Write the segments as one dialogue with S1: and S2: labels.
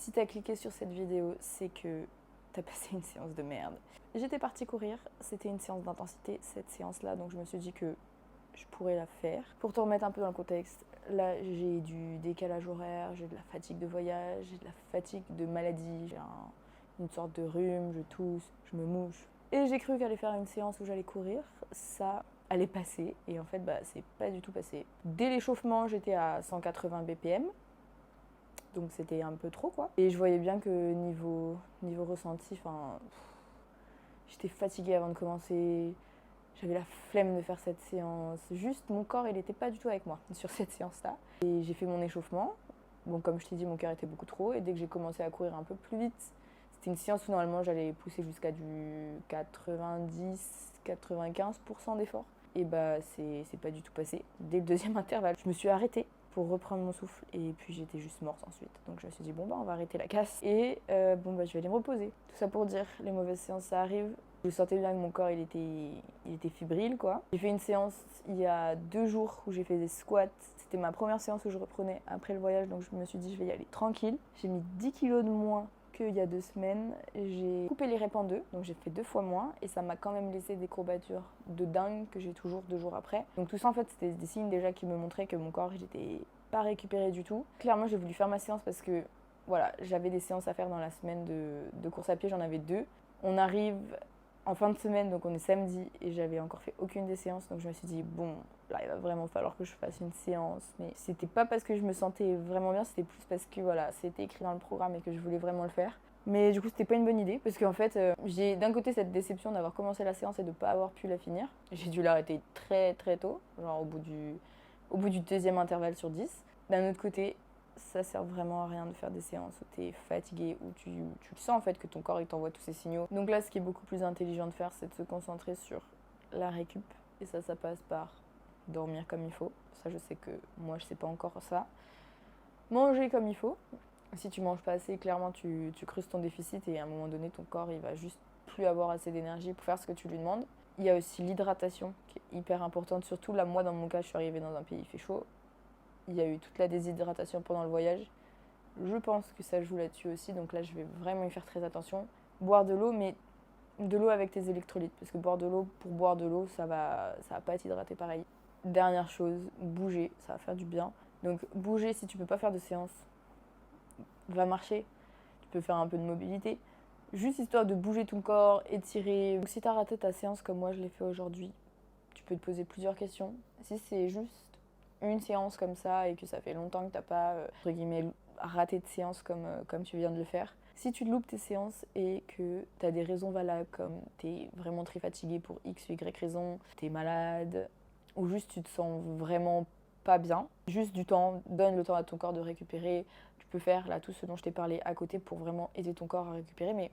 S1: Si t'as cliqué sur cette vidéo, c'est que t'as passé une séance de merde. J'étais partie courir, c'était une séance d'intensité, cette séance-là, donc je me suis dit que je pourrais la faire. Pour te remettre un peu dans le contexte, là j'ai du décalage horaire, j'ai de la fatigue de voyage, j'ai de la fatigue de maladie, j'ai une sorte de rhume, je tousse, je me mouche. Et j'ai cru qu'aller faire une séance où j'allais courir, ça allait passer, et en fait c'est pas du tout passé. Dès l'échauffement, j'étais à 180 BPM, donc c'était un peu trop quoi. Et je voyais bien que niveau ressenti, j'étais fatiguée avant de commencer, j'avais la flemme de faire cette séance. Juste mon corps il était pas du tout avec moi sur cette séance-là. Et j'ai fait mon échauffement. Bon, comme je t'ai dit, mon cœur était beaucoup trop, et dès que j'ai commencé à courir un peu plus vite, c'était une séance où normalement j'allais pousser jusqu'à du 90-95% d'effort. Et c'est pas du tout passé. Dès le deuxième intervalle, je me suis arrêtée pour reprendre mon souffle, et puis j'étais juste morte ensuite. Donc je me suis dit on va arrêter la casse, et je vais aller me reposer. Tout ça pour dire, les mauvaises séances ça arrive. Je sentais bien que mon corps il était fébrile quoi. J'ai fait une séance il y a 2 jours où j'ai fait des squats. C'était ma première séance où je reprenais après le voyage, donc je me suis dit je vais y aller tranquille. J'ai mis 10 kilos de moins qu'il y a 2 semaines. J'ai coupé les reps en deux, donc j'ai fait 2 fois moins, et ça m'a quand même laissé des courbatures de dingue que j'ai toujours 2 jours après. Donc tout ça en fait c'était des signes déjà qui me montraient que mon corps il était pas récupéré du tout. Clairement j'ai voulu faire ma séance parce que voilà, j'avais des séances à faire dans la semaine de course à pied, j'en avais 2. On arrive en fin de semaine, donc on est samedi, et j'avais encore fait aucune des séances, donc je me suis dit là il va vraiment falloir que je fasse une séance. Mais c'était pas parce que je me sentais vraiment bien, c'était plus parce que voilà, c'était écrit dans le programme et que je voulais vraiment le faire. Mais du coup c'était pas une bonne idée, parce qu'en fait j'ai d'un côté cette déception d'avoir commencé la séance et de pas avoir pu la finir. J'ai dû l'arrêter très très tôt, genre au bout du deuxième intervalle sur 10. D'un autre côté, ça sert vraiment à rien de faire des séances où tu es fatigué, où tu le sens en fait que ton corps il t'envoie tous ces signaux. Donc là, ce qui est beaucoup plus intelligent de faire, c'est de se concentrer sur la récup. Et ça passe par dormir comme il faut. Ça, je sais que moi, je sais pas encore ça. Manger comme il faut. Si tu manges pas assez, clairement, tu creuses ton déficit, et à un moment donné, ton corps il va juste plus avoir assez d'énergie pour faire ce que tu lui demandes. Il y a aussi l'hydratation qui est hyper importante. Surtout là, moi, dans mon cas, je suis arrivée dans un pays il fait chaud. Il y a eu toute la déshydratation pendant le voyage. Je pense que ça joue là-dessus aussi, donc là je vais vraiment y faire très attention. Boire de l'eau, mais de l'eau avec tes électrolytes, parce que boire de l'eau pour boire de l'eau, ça va pas t'hydrater pareil. Dernière chose, bouger, ça va faire du bien. Donc bouger, si tu peux pas faire de séance, va marcher. Tu peux faire un peu de mobilité, juste histoire de bouger ton corps, étirer. Donc si t'as raté ta séance comme moi je l'ai fait aujourd'hui, tu peux te poser plusieurs questions. Si c'est juste une séance comme ça et que ça fait longtemps que t'as pas entre guillemets raté de séance comme tu viens de le faire, si tu loupes tes séances et que t'as des raisons valables comme t'es vraiment très fatigué pour X ou Y raison, t'es malade, ou juste tu te sens vraiment pas bien, juste du temps, donne le temps à ton corps de récupérer. Tu peux faire là tout ce dont je t'ai parlé à côté pour vraiment aider ton corps à récupérer, mais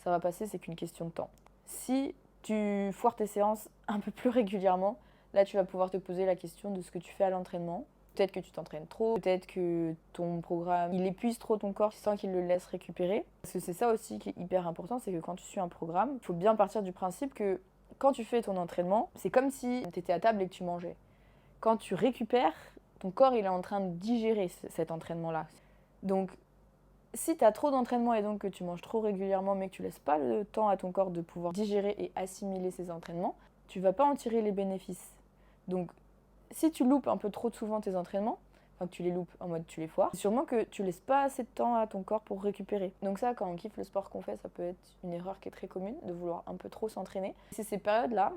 S1: ça va passer, c'est qu'une question de temps. Si tu foires tes séances un peu plus régulièrement, là tu vas pouvoir te poser la question de ce que tu fais à l'entraînement. Peut-être que tu t'entraînes trop, peut-être que ton programme il épuise trop ton corps sans qu'il le laisse récupérer. Parce que c'est ça aussi qui est hyper important, c'est que quand tu suis un programme, il faut bien partir du principe que quand tu fais ton entraînement, c'est comme si tu étais à table et que tu mangeais. Quand tu récupères, ton corps il est en train de digérer cet entraînement-là. Donc si tu as trop d'entraînement et donc que tu manges trop régulièrement mais que tu laisses pas le temps à ton corps de pouvoir digérer et assimiler ces entraînements, tu vas pas en tirer les bénéfices. Donc si tu loupes un peu trop souvent tes entraînements, enfin que tu les loupes en mode tu les foires, c'est sûrement que tu laisses pas assez de temps à ton corps pour récupérer. Donc ça, quand on kiffe le sport qu'on fait, ça peut être une erreur qui est très commune, de vouloir un peu trop s'entraîner. C'est ces périodes-là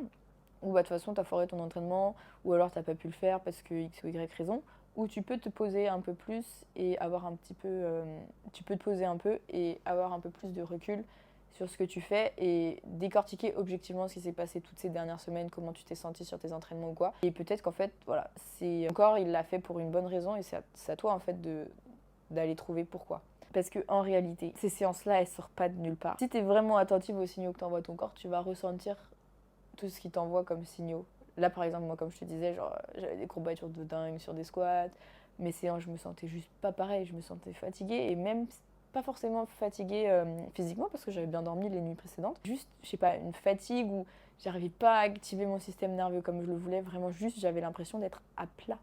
S1: où de toute façon tu as foiré ton entraînement, ou alors tu n'as pas pu le faire parce que X ou Y raison, où tu peux te poser un peu plus et avoir un petit peu... tu peux te poser un peu et avoir un peu plus de recul sur ce que tu fais et décortiquer objectivement ce qui s'est passé toutes ces dernières semaines, comment tu t'es senti sur tes entraînements ou quoi. Et peut-être qu'en fait, voilà, c'est encore il l'a fait pour une bonne raison, et c'est à toi en fait d'aller trouver pourquoi. Parce qu'en réalité, ces séances-là, elles sortent pas de nulle part. Si tu es vraiment attentive aux signaux que t'envoie ton corps, tu vas ressentir tout ce qui t'envoie comme signaux. Là, par exemple, moi, comme je te disais, genre, j'avais des courbatures de dingue sur des squats. Mes séances, je me sentais juste pas pareil. Je me sentais fatiguée, et même pas forcément fatiguée physiquement parce que j'avais bien dormi les nuits précédentes. Juste, je sais pas, une fatigue où j'arrivais pas à activer mon système nerveux comme je le voulais. Vraiment, juste, j'avais l'impression d'être à plat.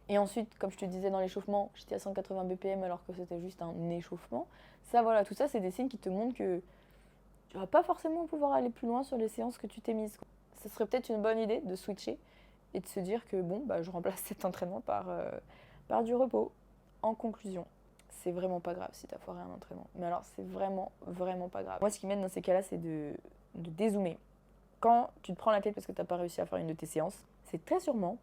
S1: Et ensuite, comme je te disais dans l'échauffement, j'étais à 180 BPM alors que c'était juste un échauffement. Ça, voilà, tout ça, c'est des signes qui te montrent que tu vas pas forcément pouvoir aller plus loin sur les séances que tu t'es mises. Ce serait peut-être une bonne idée de switcher et de se dire que bon, bah, je remplace cet entraînement par du repos. En conclusion, c'est vraiment pas grave si tu as foiré un entraînement. Mais alors, c'est vraiment, vraiment pas grave. Moi, ce qui m'aide dans ces cas-là, c'est de dézoomer. Quand tu te prends la tête parce que tu n'as pas réussi à faire une de tes séances, c'est très sûrement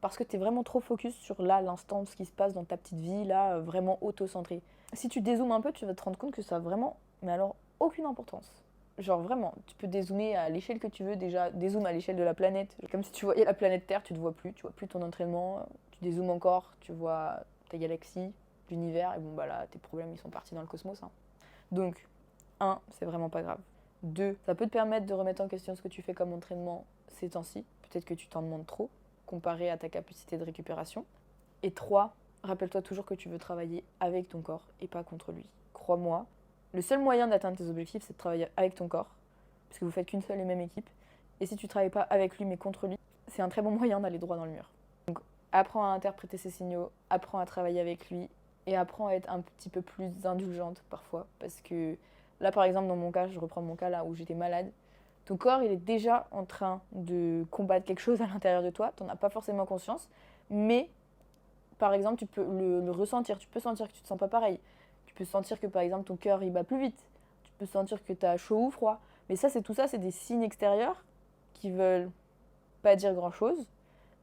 S1: parce que tu es vraiment trop focus sur là, l'instant, ce qui se passe dans ta petite vie, là, vraiment auto-centré. Si tu dézoomes un peu, tu vas te rendre compte que ça a vraiment, mais alors, aucune importance. Genre vraiment, tu peux dézoomer à l'échelle que tu veux, déjà dézoom à l'échelle de la planète. Comme si tu voyais la planète Terre, tu ne te vois plus ton entraînement, tu dézoomes encore, tu vois ta galaxie, l'univers, et bon bah là, tes problèmes ils sont partis dans le cosmos. Hein. Donc, 1, c'est vraiment pas grave. 2, ça peut te permettre de remettre en question ce que tu fais comme entraînement ces temps-ci. Peut-être que tu t'en demandes trop, comparé à ta capacité de récupération. Et 3, rappelle-toi toujours que tu veux travailler avec ton corps et pas contre lui. Crois-moi, le seul moyen d'atteindre tes objectifs, c'est de travailler avec ton corps, parce que vous faites qu'une seule et même équipe. Et si tu ne travailles pas avec lui mais contre lui, c'est un très bon moyen d'aller droit dans le mur. Donc apprends à interpréter ses signaux, apprends à travailler avec lui et apprends à être un petit peu plus indulgente parfois. Parce que là, par exemple, dans mon cas, je reprends mon cas là où j'étais malade, ton corps, il est déjà en train de combattre quelque chose à l'intérieur de toi, tu n'en as pas forcément conscience, mais par exemple, tu peux le ressentir, tu peux sentir que tu ne te sens pas pareil. Tu peux sentir que par exemple ton cœur il bat plus vite. Tu peux sentir que tu as chaud ou froid. Mais ça, c'est tout ça, c'est des signes extérieurs qui veulent pas dire grand chose,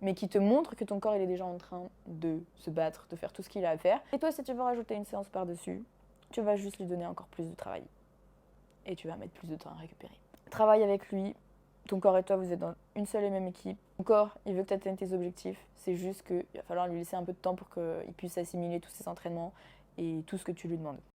S1: mais qui te montrent que ton corps il est déjà en train de se battre, de faire tout ce qu'il a à faire. Et toi, si tu veux rajouter une séance par-dessus, tu vas juste lui donner encore plus de travail. Et tu vas mettre plus de temps à récupérer. Travaille avec lui. Ton corps et toi, vous êtes dans une seule et même équipe. Ton corps, il veut que tu atteignes tes objectifs. C'est juste qu'il va falloir lui laisser un peu de temps pour qu'il puisse assimiler tous ses entraînements et tout ce que tu lui demandes.